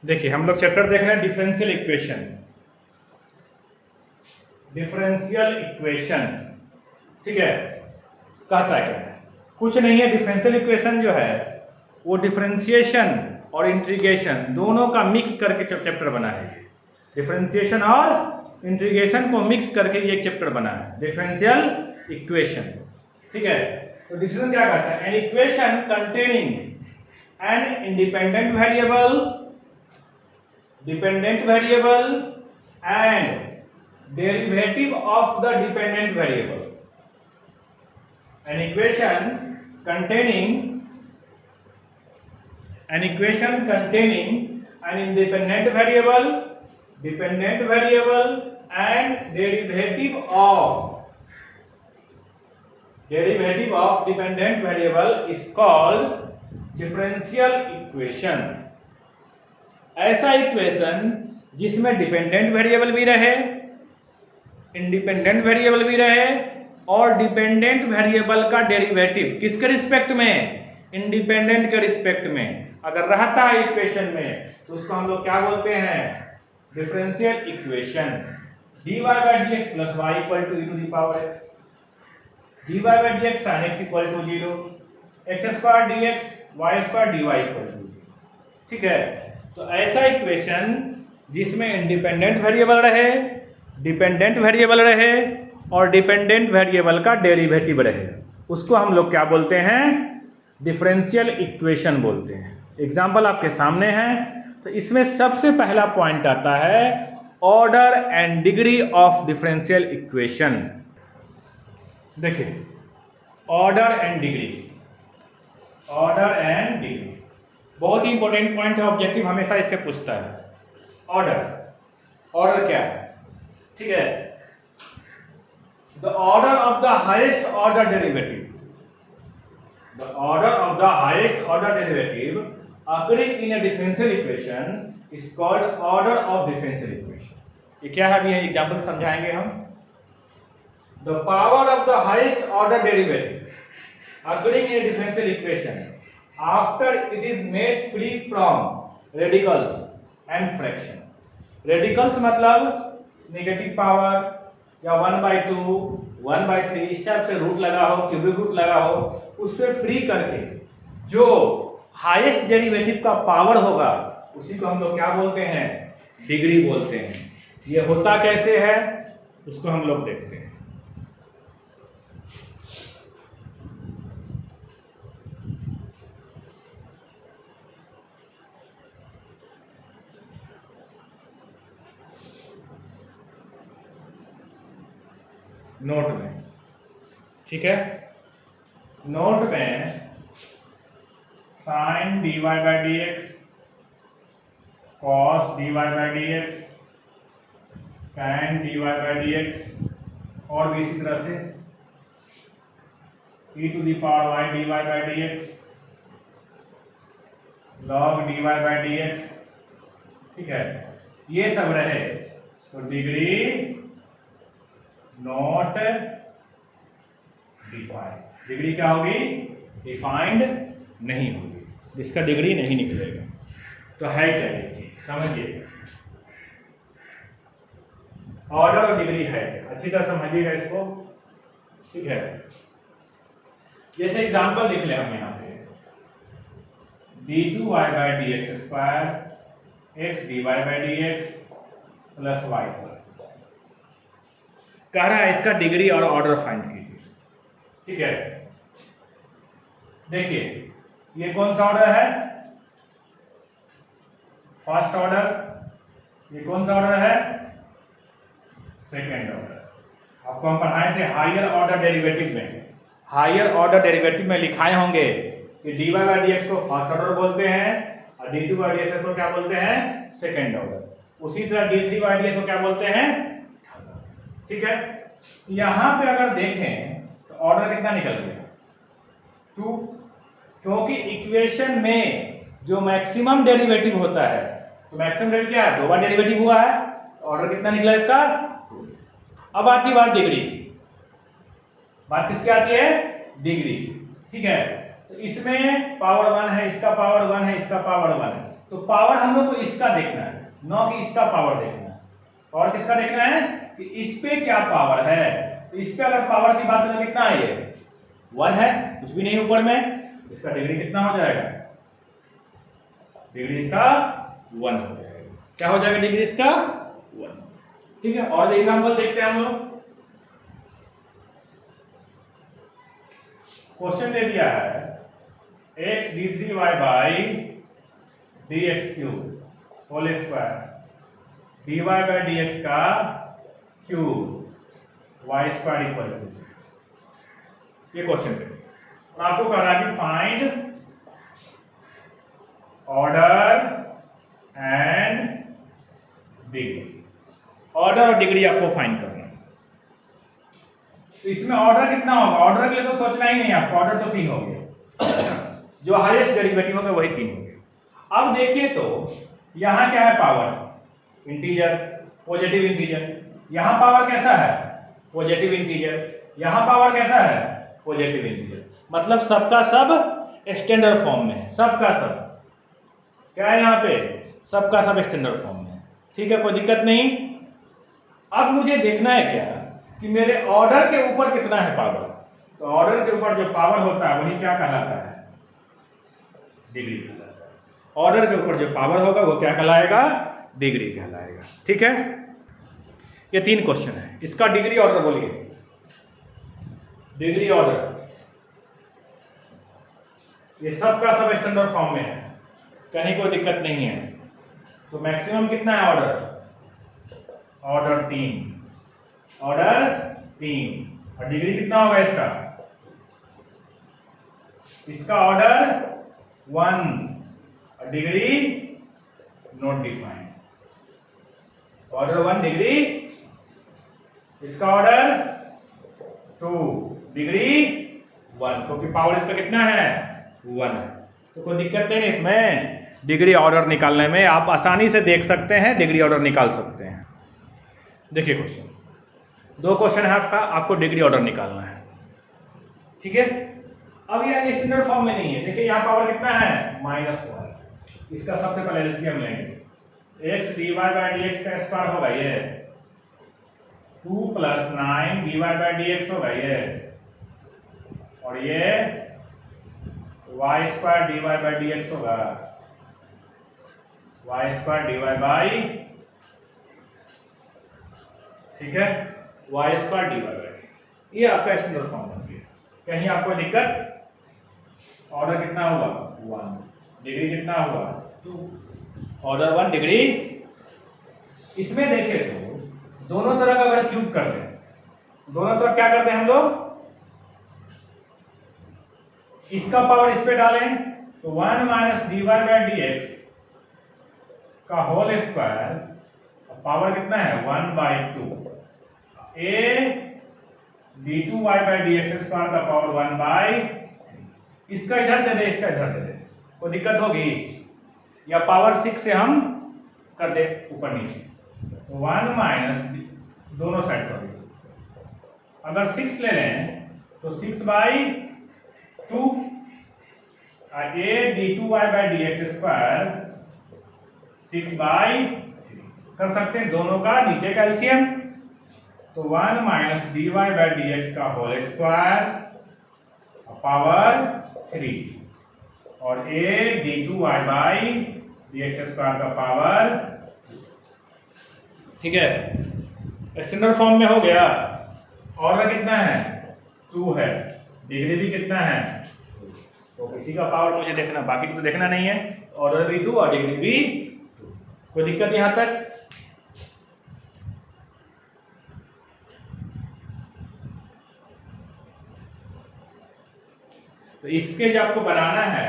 देखिए हम लोग चैप्टर देख रहे हैं डिफरेंशियल इक्वेशन। डिफरेंशियल इक्वेशन, ठीक है, कहता क्या है? कुछ नहीं है। डिफरेंशियल इक्वेशन जो है वो डिफरेंशिएशन और इंटीग्रेशन दोनों का मिक्स करके चैप्टर बना है। डिफरेंशिएशन और इंटीग्रेशन को मिक्स करके ये एक चैप्टर बना है, डिफरेंशियल इक्वेशन। ठीक है, तो डिफरेंशियल क्या कहता है? An equation containing an independent variable, dependent variable and derivative of the dependent variable. An equation containing an independent variable, dependent variable and derivative of dependent variable is called differential equation. ऐसा equation जिसमें dependent variable भी रहे, independent variable भी रहे और dependent variable का derivative किसके respect में? इंडिपेंडेंट के रिस्पेक्ट में अगर रहता है इक्वेशन में तो उसको हम लोग क्या बोलते हैं? Differential equation. dy by dx plus y equal to e to the power x, dy by dx sin x equal to 0, x square dx y square dy equal to 0। ठीक है, तो ऐसा इक्वेशन जिसमें इंडिपेंडेंट वेरिएबल रहे, dependent variable रहे और dependent variable का derivative रहे, उसको हम लोग क्या बोलते हैं? डिफरेंशियल इक्वेशन बोलते हैं। एग्जाम्पल आपके सामने है, तो इसमें सबसे पहला पॉइंट आता है order and degree of differential equation. देखिए, order and degree, order and degree बहुत ही इंपॉर्टेंट पॉइंट है, ऑब्जेक्टिव हमेशा इससे पूछता है। ऑर्डर क्या है? ठीक है, the order of the highest order derivative, the order of the highest order derivative occurring in a differential equation is called order of differential equation. ये क्या है? अभी एग्जांपल समझाएंगे हम। The power of the highest order derivative occurring in a differential equation after it is made free from radicals and fraction। radicals मतलब negative power या 1/2, 1/3 इस type से रूट लगा हो, क्यूबिक रूट लगा हो, उससे फ्री करके जो हाईएस्ट डेरिवेटिव का पावर होगा उसी को हम लोग क्या बोलते हैं? डिग्री बोलते हैं। ये होता कैसे है उसको हम लोग देखते हैं। नोट में, ठीक है, नोट में sign dy by dx, cos dy by dx, tan dy by dx और भी इसी तरह से e to the power y dy by dx, log dy by dx, ठीक है, ये सब रहे तो डिग्री नॉट डिफाइंड। डिग्री क्या होगी? डिफाइंड नहीं होगी, इसका डिग्री नहीं निकलेगा। तो है क्या ये चीज? समझिए, ऑर्डर और डिग्री है क्या, अच्छी तरह समझिएगा इसको। ठीक है, जैसे एग्जांपल लिख ले हम यहाँ पे d2y by dx square x dy by dx plus y कह रहा है इसका डिग्री और ऑर्डर फाइंड कीजिए। ठीक है, देखिए ये कौन सा ऑर्डर है? First order. ये कौन सा ऑर्डर है? Second order. आपको हम पढ़ाए थे हायर ऑर्डर डेरिवेटिव में, हायर ऑर्डर डेरिवेटिव में लिखाए होंगे कि dy by dx को फर्स्ट ऑर्डर बोलते हैं और d2 by dx को क्या बोलते हैं? Second order. उसी तरह d3 by dx को क्या बोलते हैं? ठीक है, यहां पे अगर देखें तो ऑर्डर कितना निकल गया? 2, क्योंकि इक्वेशन में जो मैक्सिमम डेरिवेटिव होता है, तो मैक्सिमम डेरिवेटिव क्या है? 2 बार डेरिवेटिव हुआ है, तो ऑर्डर कितना निकला इसका? 2। अब आती बात डिग्री की। बात किसकी आती है? डिग्री। ठीक है, तो इसमें पावर 1 है, इसका पावर 1 है, इसका पावर 1 है, तो पावर हम लोग को इसका देखना है, न कि इसका पावर देखना है। और किसका देखना है कि इस पे क्या पावर है। तो इस पे अगर पावर की बात करें तो कितना है, ये 1 है, कुछ भी नहीं ऊपर में। इसका डिग्री कितना हो जाएगा, डिग्री इसका 1 हो जाएगा। क्या हो जाएगा, डिग्री इसका 1। ठीक है, और एग्जांपल देखते हैं हम लोग। क्वेश्चन दे दिया है x d3y by dx cube whole square dy by dx का cube y square equal to, ये क्वेश्चन है। और आपको कह रहा है कि find order and degree. Order और डिग्री आपको फाइंड करना है। तो इसमें ऑर्डर कितना होगा, ऑर्डर के लिए तो सोचना ही नहीं आपको, ऑर्डर तो 3 हो गए, जो हाईएस्ट डेरिवेटिव होगा वही 3 हो गए। अब देखिए तो यहां क्या है, पावर इंटीजर, पॉजिटिव इंटीजर। यहां पावर कैसा है, पॉजिटिव इंटीजर। यहां पावर कैसा है, पॉजिटिव इंटीजर। मतलब सबका सब स्टैंडर्ड फॉर्म में है, सबका सब क्या है, यहाँ पे सबका सब स्टैंडर्ड फॉर्म में है। ठीक है, कोई दिक्कत नहीं। अब मुझे देखना है क्या कि मेरे ऑर्डर के ऊपर कितना है पावर। तो ऑर्डर के ऊपर जो पावर होता है वही क्या कहलाता है, डिग्री कहलाता है। ऑर्डर के ऊपर जो पावर होगा वो क्या कहलाएगा, डिग्री कहलाएगा। ठीक है, ये 3 क्वेश्चन है। इसका डिग्री ऑर्डर बोलिए, डिग्री ऑर्डर, ये सबका सब स्टैंडर्ड फॉर्म में है, कहीं कोई दिक्कत नहीं है। तो मैक्सिमम कितना है ऑर्डर, ऑर्डर 3, ऑर्डर 3। और डिग्री कितना होगा इसका, इसका ऑर्डर 1 और degree not defined. Order 1 degree, इसका ऑर्डर 2 डिग्री 1, क्योंकि पावर इसका कितना है, 1 है। तो कोई दिक्कत नहीं है इसमें, डिग्री ऑर्डर निकालने में आप आसानी से देख सकते हैं, डिग्री ऑर्डर निकाल सकते हैं। देखिए क्वेश्चन, 2 क्वेश्चन है आपका, आपको डिग्री ऑर्डर निकालना है। ठीक है, अब यह स्टैंडर्ड फॉर्म में नहीं है। देखिए यहाँ पावर कितना है, -1। इसका सबसे पहले एलसीएम लेंगे। x dy बाई dx का स्क्वायर होगा ये 2 + 9 dy बाई dx होगा ये, और ये y square dy by dx होगा, y स्क्वायर dy बाई, ठीक है, y square dy by dx। ये आपका स्टैंडर्ड फॉर्म बन गया। कहीं आपको दिक्कत, ऑर्डर कितना हुआ, 1, डिग्री कितना हुआ, 2, ऑर्डर 1 डिग्री। इसमें देखें तो दोनों तरफ का अगर क्यूब कर दें, दोनों तरफ क्या करते हैं हम लोग, इसका पावर इस पे डालें तो 1 - dy बाई dx का होल स्क्वायर, पावर कितना है, 1/2। a d2y by dx square का पावर 1/3। इसका इधर दे दे, इसका इधर दे दे, कोई दिक्कत होगी, या पावर 6 से हम कर दे ऊपर नीचे। तो 1 - दोनों साइड सॉरी, अगर 6 ले लें तो 6/2 a d2y by dx square 6/3 कर सकते हैं, दोनों का नीचे का एलसीएम। तो 1 - dy बाई dx का होल स्क्वायर पावर 3, और a d2y by dx square का पावर, ठीक है, स्टैंडर्ड फॉर्म में हो गया। ऑर्डर कितना है, 2 है, डिग्री भी कितना है, तो किसी का पावर मुझे देखना, बाकी तो देखना नहीं है। ऑर्डर भी 2 और डिग्री भी 2, कोई दिक्कत यहां तक। तो इसके जो आपको बनाना है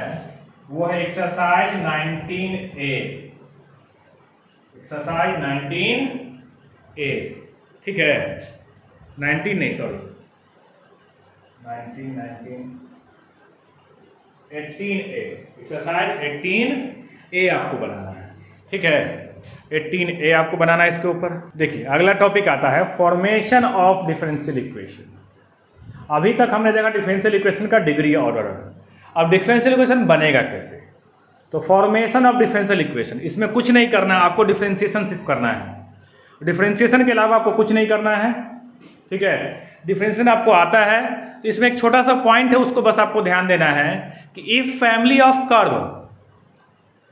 वो है एक्सरसाइज 19A, एक्सरसाइज 19A, ठीक है, 19 नहीं सॉरी 18A, एक्सरसाइज 18A आपको बनाना है। ठीक है, 18A आपको बनाना है। इसके ऊपर देखिए अगला टॉपिक आता है फॉर्मेशन ऑफ डिफरेंशियल इक्वेशन। अभी तक हमने देखा डिफरेंशियल इक्वेशन का डिग्री ऑर्डर। अब डिफरेंशियल इक्वेशन बनेगा कैसे, तो फॉर्मेशन ऑफ डिफरेंशियल इक्वेशन, इसमें कुछ नहीं करना है आपको, डिफरेंशिएशन सिर्फ करना है। डिफरेंशिएशन के अलावा आपको कुछ नहीं करना है, ठीक है। डिफरेंशिएशन आपको आता है, तो इसमें एक छोटा सा पॉइंट है, उसको बस आपको ध्यान देना है कि इफ फैमिली ऑफ कर्व,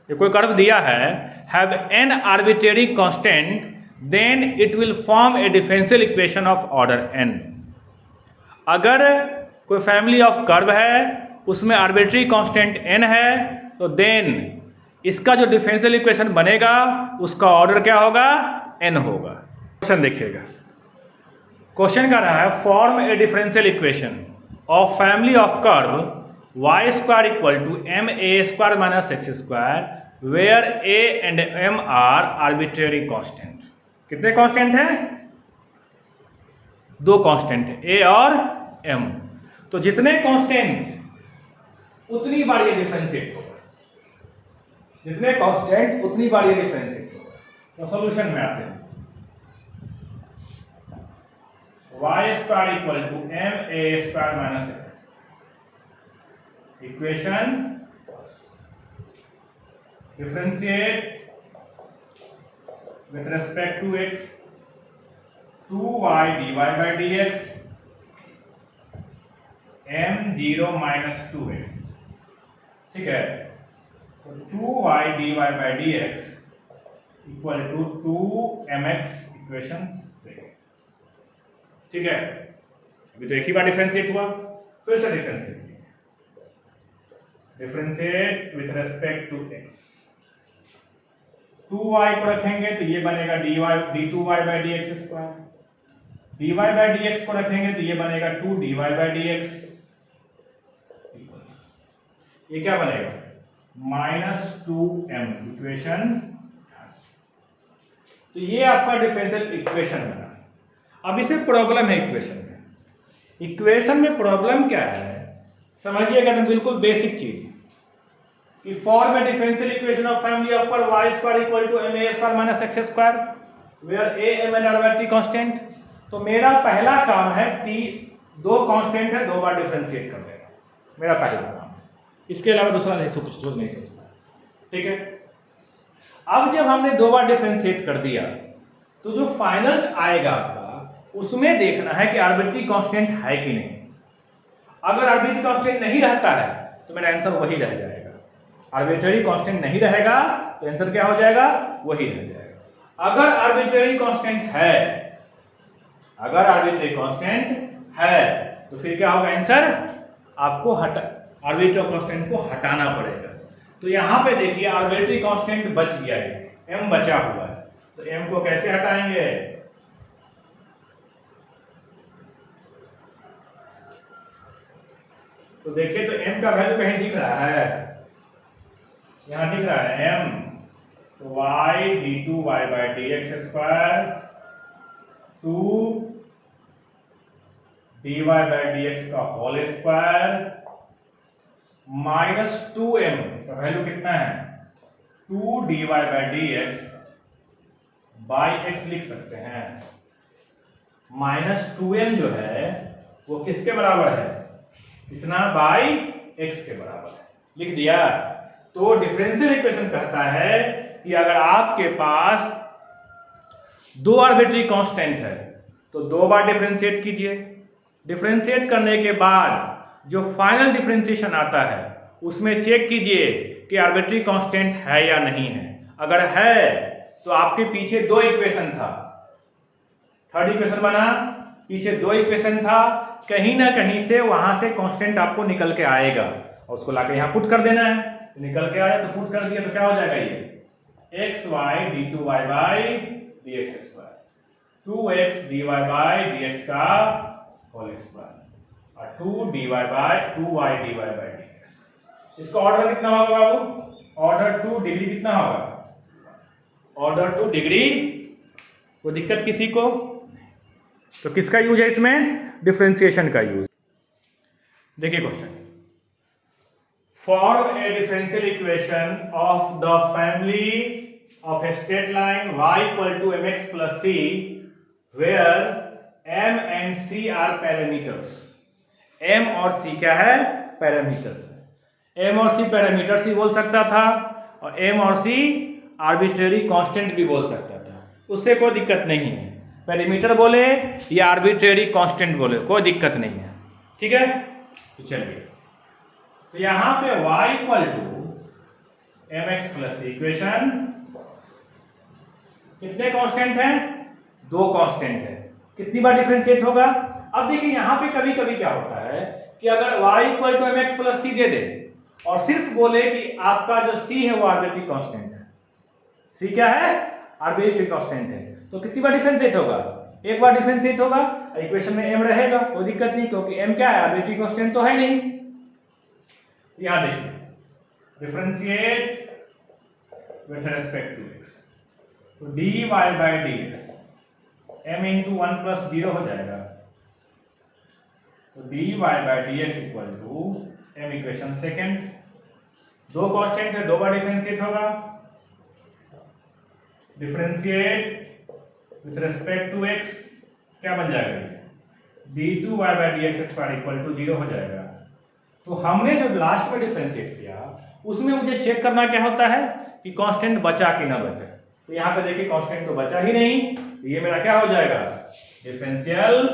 ये कोई कर्व दिया है, have an arbitrary constant, then it will form a differential equation of order n। अगर कोई फैमिली ऑफ कर्व है, उसमें आर्बिट्रेरी कांस्टेंट n है, तो देन इसका जो डिफरेंशियल इक्वेशन बनेगा उसका ऑर्डर क्या होगा, n होगा। क्वेश्चन देखिएगा, क्वेश्चन कर रहा है form a differential equation of family of curve y square equal to ma square minus x square where a and m are arbitrary constant. कितने कांस्टेंट हैं, दो कांस्टेंट है, a और m। तो जितने कांस्टेंट उतनी बार ये डिफरेंशिएट होगा, जितने कांस्टेंट उतनी बार ये डिफरेंशिएट होगा। तो सॉल्यूशन में आते हैं, y square equal to ma square minus x square. Equation differentiate with respect to x, 2y dy by dx m0 minus 2x, ठीक है। तो 2y dy by dx equal to 2mx, equation second, ठीक है। अभी तो एक ही बार डिफरेंशिएट हुआ, फिर से डिफरेंशिएट कीजिए, differentiate with respect to x। 2y को रखेंगे तो ये बनेगा d2y by dx square, dy by dx को रखेंगे तो ये बनेगा 2dy by dx, ये क्या बनेगा, -2m, इक्वेशन। तो ये आपका डिफरेंशियल इक्वेशन बना। अब इसे प्रॉब्लम है इक्वेशन में। इक्वेशन में प्रॉब्लम क्या है समझिएगा, तो बिल्कुल बेसिक चीज कि form a differential equation of family of curve y square equal to ma square minus x square where a m and arbitrary constant. तो मेरा पहला काम है दो कांस्टेंट है, दो बार डिफरेंशिएट कर देना, मेरा पहला काम है। इसके अलावा दूसरा नहीं सोचना, ठीक है। अब जब हमने दो बार डिफरेंशिएट कर दिया, तो जो फाइनल आएगा आपका, उसमें देखना है कि आर्बिट्रेरी कांस्टेंट है कि नहीं। अगर आर्बिट्रेरी कांस्टेंट नहीं रहता है तो मेरा आंसर वही रह जाएगा। आर्बिट्रेरी कांस्टेंट नहीं रहेगा तो आंसर क्या हो जाएगा, वही रह जाएगा। अगर आर्बिट्रेरी कांस्टेंट है, अगर आर्बिट्रेरी कांस्टेंट है तो फिर क्या होगा आंसर, आपको आर्बिट्रेरी कांस्टेंट को हटाना पड़ेगा। तो यहां पे देखिए आर्बिट्रेरी कांस्टेंट बच गया है, m बचा हुआ है, तो m को कैसे हटाएंगे, तो देखिए तो m का वैल्यू कहीं दिख रहा है, यहां दिख रहा है m, तो y d2y by dx square 2 dy by dx का होल स्क्वायर -2m का वैल्यू कितना है, 2 dy by dx by x लिख सकते हैं। -2m जो है वो किसके बराबर है, इतना बाई x के बराबर है, लिख दिया। तो डिफरेंशियल इक्वेशन कहता है कि अगर आपके पास दो आर्बिट्रेरी कांस्टेंट है तो दो बार डिफरेंशिएट कीजिए। डिफरेंशिएट करने के बाद जो फाइनल डिफरेंशिएशन आता है उसमें चेक कीजिए कि आर्बिट्रेरी कांस्टेंट है या नहीं है। अगर है तो आपके पीछे दो इक्वेशन था, थर्ड इक्वेशन बना, पीछे दो इक्वेशन था, कहीं ना कहीं से वहां से कांस्टेंट आपको निकल के आएगा और उसको लाके यहां पुट कर देना है। तो निकल के आया तो पुट कर दिया तो क्या हो जाएगा, ये xy d2y by dx square 2x dy by dx का होल स्क्वायर और 2dy by 2y dy by dx। इसका ऑर्डर कितना होगा बाबू, ऑर्डर 2 डिग्री कितना होगा, ऑर्डर 2 डिग्री। कोई दिक्कत किसी को, तो किसका यूज है इसमें, डिफरेंशिएशन का यूज। देखिए question, form a differential equation of the family of a straight line y equal to mx plus c where m and c are parameters. m और c क्या है, पैरामीटर्स है। एम और सी parameters ही बोल सकता था और एम और सी आर्बिट्रेरी कांस्टेंट भी बोल सकता था, उससे कोई दिक्कत नहीं है। पैरामीटर बोले या आर्बिट्रेरी कांस्टेंट बोले कोई दिक्कत नहीं है, ठीक है। तो चलिए, तो यहां पे y equal to mx plus equation, कितने कांस्टेंट हैं? 2 कांस्टेंट है। कितनी बार डिफरेंशिएट होगा? अब देखिए यहां पे कभी कभी क्या होता है कि अगर y equal to mx plus C दे दे और सिर्फ बोले कि आपका जो c है वो आर्बिट्रेरी कांस्टेंट है, c क्या है? आर्बिट्रेरी कांस्टेंट है, तो कितनी बार डिफरेंशिएट होगा? एक बार डिफरेंशिएट होगा, इक्वेशन में m रहेगा, कोई दिक्कत नहीं, क्योंकि m क्या है? आर्बिट्रेरी कांस्टेंट तो है नहीं। यहां देखिए, differentiate with respect to x, तो dy by dx m into 1 plus 0 हो जाएगा, तो dy by dx equal to m equation second, 2 constant है, 2 बार डिफरेंशिएट होगा, differentiate with respect to x क्या बन जाएगा? d2 by dx square equal to 0 हो जाएगा। तो हमने जो लास्ट में डिफरेंशिएट किया उसमें मुझे चेक करना क्या होता है कि कांस्टेंट बचा कि ना बचा। तो यहाँ पे देखिए कांस्टेंट तो बचा ही नहीं, तो ये मेरा क्या हो जाएगा? डिफरेंशियल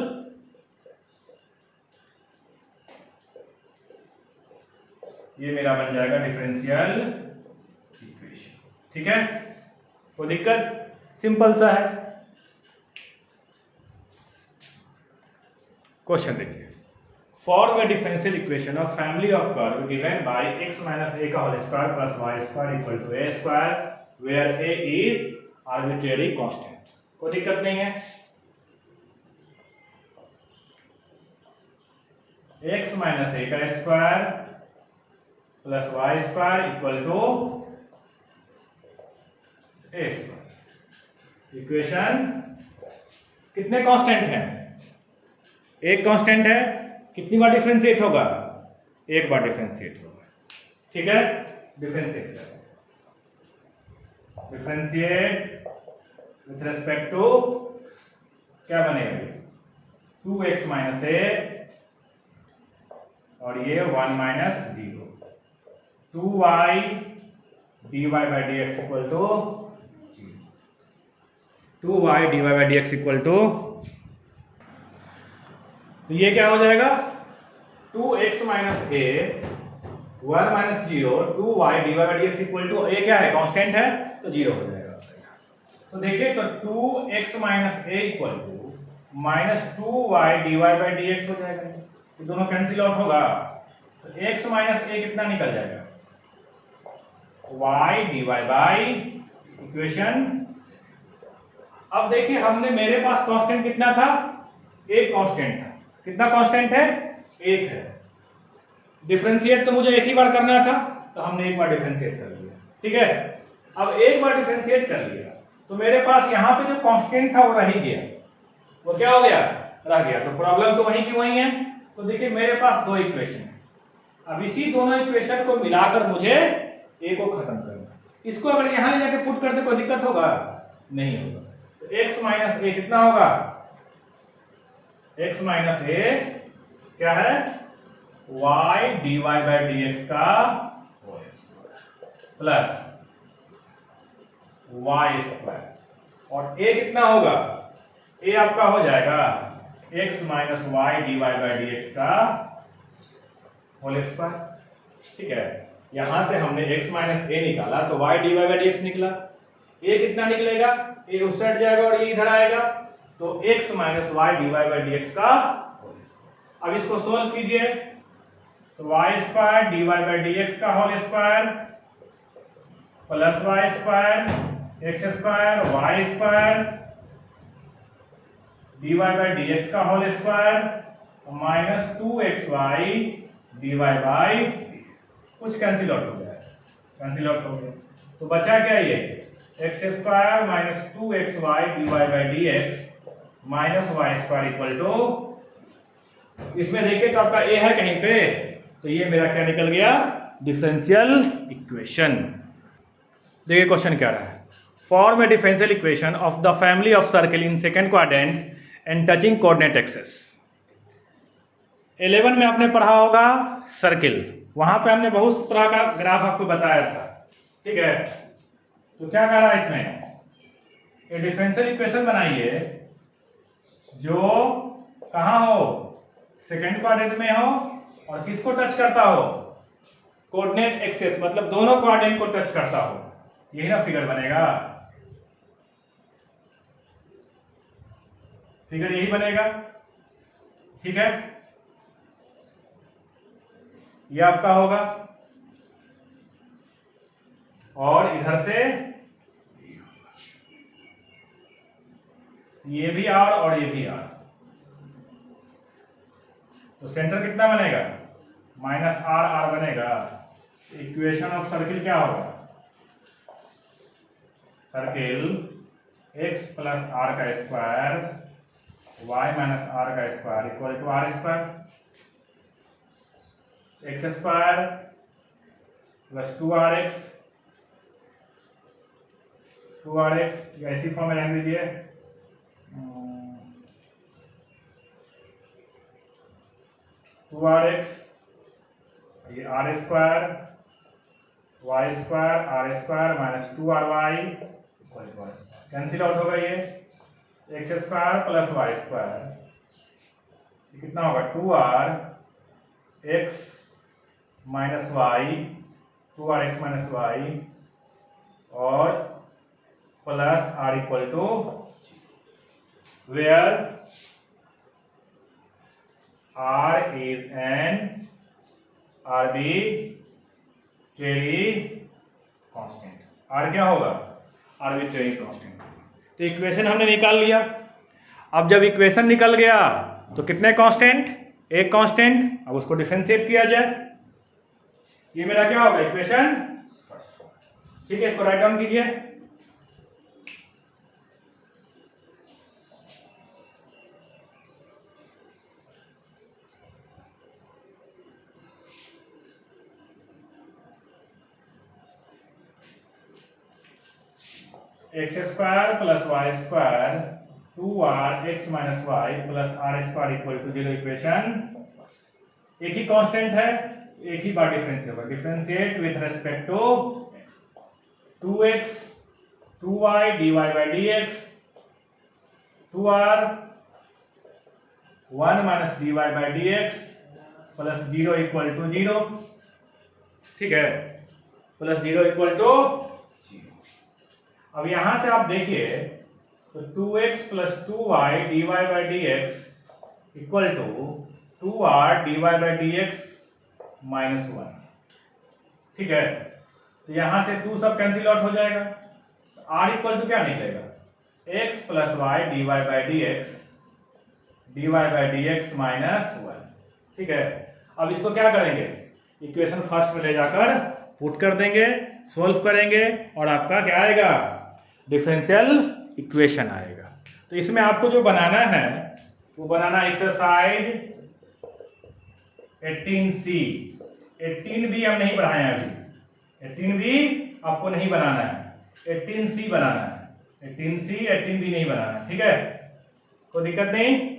ये मेरा बन जाएगा डिफरेंशियल इक्वेशन, ठीक है। कोई दिक्कत? सिंपल सा है। क्वेश्चन देखिए, form a differential equation of family of curve given by x minus a का whole square plus y square equal to a square where a is arbitrary constant। कोई दिक्कत नहीं है। x minus a का square plus y square equal to a square. Equation कितने constant हैं? एक constant है, कितनी बार डिफरेंशिएट होगा? एक बार डिफरेंशिएट होगा, ठीक है। डिफरेंशिएट विथ रेस्पेक्ट टू क्या बनेगा? 2x माइनस ए और ये 1 minus 0, 2y dy by D x equal to 2y dy by D x equal to, तो ये क्या हो जाएगा? 2x minus a 1 minus 0 2y dy by D x equal to, ये क्या है? कांस्टेंट है, तो 0 हो जाएगा। तो देखिए, तो 2x minus a equal to minus 2y dy by D x हो जाएगा, ये दोनों कैंसिल आउट होगा, तो x माइनस ए कितना निकल जाएगा? y dy by equation. अब देखिए, हमने मेरे पास कांस्टेंट कितना था? एक कांस्टेंट था। कितना कांस्टेंट है? एक है। डिफरेंशिएट तो मुझे एक ही बार करना था, तो हमने एक बार डिफरेंशिएट कर लिया, ठीक है। अब एक बार डिफरेंशिएट कर लिया तो मेरे पास यहाँ पे जो कांस्टेंट था वो रह ही गया, वो क्या हो गया? रह गया। तो प्रॉब्लम तो वही की वही है। तो देखिए, मेरे पास 2 इक्वेशन है, अब इसी दोनों इक्वेशन को मिलाकर मुझे ए को खत्म करना। इसको अगर यहाँ ले जाके पुट करते कोई दिक्कत होगा? नहीं होगा। तो x माइनस ए कितना होगा? x माइनस ए क्या है? y dy by D X का whole square plus y square, और a कितना होगा? a आपका हो जाएगा x minus Y D Y by D X का होल स्क्वायर, ठीक है। यहां से हमने x माइनस ए निकाला तो y d Y by D x निकला, a कितना निकलेगा? a उस साइड जाएगा और ये इधर आएगा, तो x minus Y D Y by D X का होल स्क्वायर। अब इसको सोल्व कीजिए, तो y square D Y by D X का whole square plus Y square x square Y square D Y by D X का whole square minus 2xy dy by कुछ cancel out हो गया, cancel out हो गया, तो बचा क्या? ये x square minus 2xy dy by D x minus y square equal to, इसमें देखिए तो आपका a है कहीं पे, तो ये मेरा क्या निकल गया? Differential equation. देखिए क्वेश्चन क्या रहा है, form a differential equation of the family of circle in second quadrant and touching coordinate axis. 11 में आपने पढ़ा होगा सर्किल, वहां पे हमने बहुत तरह का ग्राफ आपको बताया था, ठीक है। तो क्या कह रहा है इसमें, ये डिफरेंशियल इक्वेशन बनाइए जो कहाँ हो, सेकेंड क्वाड्रेंट में हो और किसको टच करता हो, कोऑर्डिनेट एक्सेस, मतलब दोनों कोऑर्डिनेट को टच करता हो, यही ना फिगर बनेगा, फिगर यही बनेगा, ठीक है। ये आपका होगा और इधर से ये भी आर और ये भी आर, तो सेंटर कितना बनेगा, माइनस आर आर बनेगा। इक्वेशन ऑफ सर्किल क्या होगा, सर्किल x प्लस आर का स्क्वायर y माइनस आर का square equal to are square, x square plus 2rx, 2rx या इसी फॉर्म में रहने दीजिए, 2rx, ये R square Y square R square minus 2ry equal to are square, cancel out होगा ये, x square plus Y square, कितना होगा 2r x minus Y, 2rx minus Y और plus R equal to, where R is an arbitrary constant, R क्या होगा, arbitrary constant। तो equation हमने निकाल लिया। अब जब इक्वेशन निकल गया तो कितने कांस्टेंट, एक कांस्टेंट, अब उसको डिफरेंशिएट किया जाए, ये मेरा क्या होगा इक्वेशन फर्स्ट, ठीक है। इसको राइट डाउन कीजिए, x square plus Y square 2rx minus y plus r square equal to 0 equation, एक ही कांस्टेंट है, एक ही बार डिफरेंशिएट होगा, differentiate with respect to x, 2x 2y dy by dx 2r 1 minus dy by dx plus 0 equal to 0, ठीक है, plus 0 equal to 0। अब यहां से आप देखिए तो 2x plus 2y dy by dx equal to 2r dy by dx minus 1, ठीक है। तो यहां से 2 सब कैंसिल आउट हो जाएगा, r इक्वल टू क्या निकलेगा, x plus y dy by dx minus 1, ठीक है। अब इसको क्या करेंगे, इक्वेशन फर्स्ट में ले जाकर पुट कर देंगे, सोल्व करेंगे और आपका क्या आएगा, डिफरेंशियल इक्वेशन आएगा। तो इसमें आपको जो बनाना है वो बनाना एक्सरसाइज 18C, 18B हम नहीं बनाए हैं अभी, 18B आपको नहीं बनाना है, 18C बनाना है, 18C 18B नहीं बनाना है, ठीक है, कोई दिक्कत नहीं।